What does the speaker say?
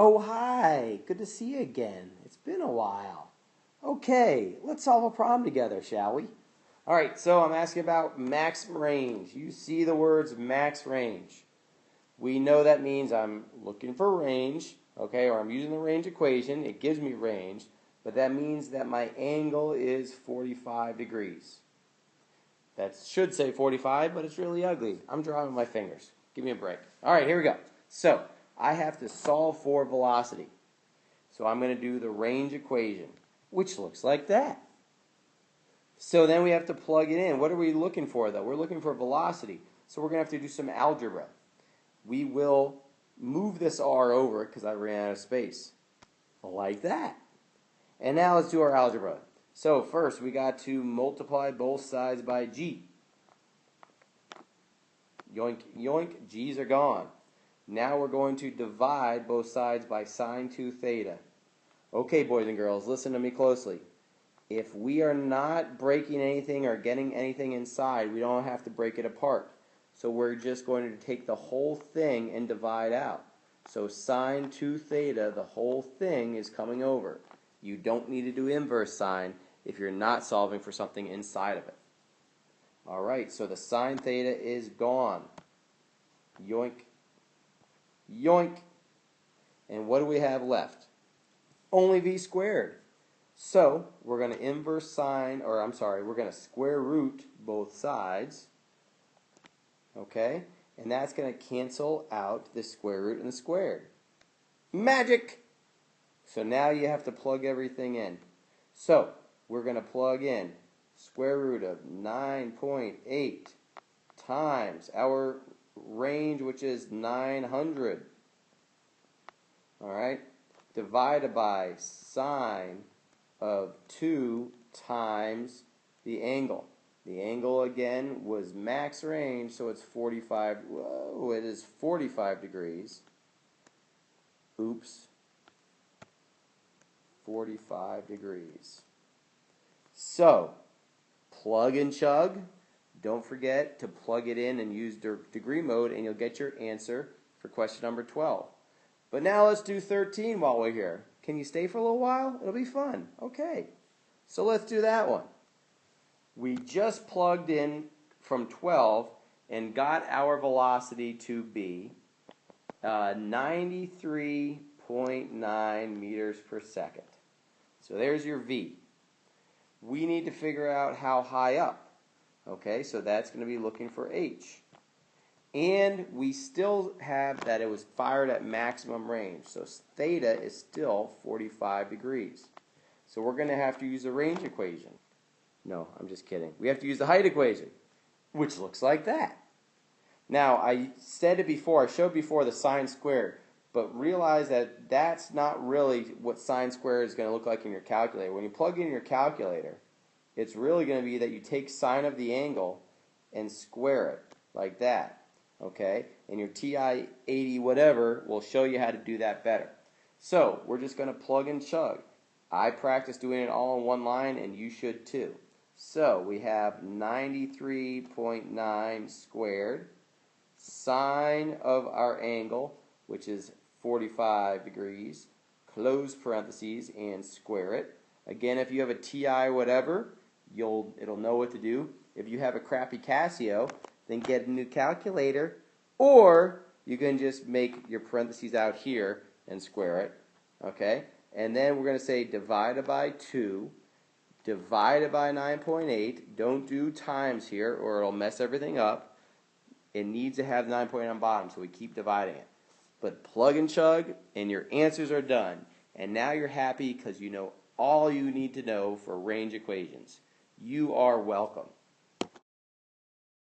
Oh, hi. Good to see you again. It's been a while. Okay, let's solve a problem together, shall we? All right, so I'm asking about max range. You see the words max range. We know that means I'm looking for range, okay, or I'm using the range equation. It gives me range, but that means that my angle is 45 degrees. That should say 45, but it's really ugly. I'm drawing with my fingers. Give me a break. All right, here we go. So I have to solve for velocity. So I'm going to do the range equation, which looks like that. So then we have to plug it in. What are we looking for, though? We're looking for velocity. So we're going to have to do some algebra. We will move this r over because I ran out of space. Like that. And now let's do our algebra. So first we got to multiply both sides by g. Yoink, yoink, g's are gone. Now we're going to divide both sides by sine 2 theta. Okay, boys and girls, listen to me closely. If we are not breaking anything or getting anything inside, we don't have to break it apart. So we're just going to take the whole thing and divide out. So sine 2 theta, the whole thing is coming over. You don't need to do inverse sine if you're not solving for something inside of it. All right, so the sine theta is gone. Yoink. Yoink. And what do we have left? Only v squared. So we're going to we're going to square root both sides. Okay? And that's going to cancel out the square root and the squared. Magic! So now you have to plug everything in. So we're going to plug in square root of 9.8 times our range, which is 900. All right? Divided by sine of 2 times the angle. The angle, again, was max range, so it's 45. Whoa, it is 45 degrees. Oops. 45 degrees. So, plug and chug. Don't forget to plug it in and use degree mode, and you'll get your answer for question number 12. But now let's do 13 while we're here. Can you stay for a little while? It'll be fun. Okay. So let's do that one. We just plugged in from 12 and got our velocity to be 93.9 meters per second. So there's your v. We need to figure out how high up. Okay, so that's going to be looking for h. And we still have that it was fired at maximum range. So theta is still 45 degrees. So we're going to have to use the range equation. No, I'm just kidding. We have to use the height equation, which looks like that. Now, I said it before, I showed before the sine squared, but realize that that's not really what sine squared is going to look like in your calculator. When you plug in your calculator, it's really going to be that you take sine of the angle and square it like that. Okay? And your TI 80 whatever will show you how to do that better. So, we're just going to plug and chug. I practice doing it all in one line, and you should too. So we have 93.9 squared, sine of our angle, which is 45 degrees, close parentheses, and square it. Again, if you have a TI whatever, it'll know what to do. If you have a crappy Casio, then get a new calculator, or you can just make your parentheses out here and square it. Okay? And then we're going to say divided by 2. Divided by 9.8. Don't do times here or it'll mess everything up. It needs to have 9.8 on bottom, so we keep dividing it. But plug and chug, and your answers are done. And now you're happy because you know all you need to know for range equations. You are welcome.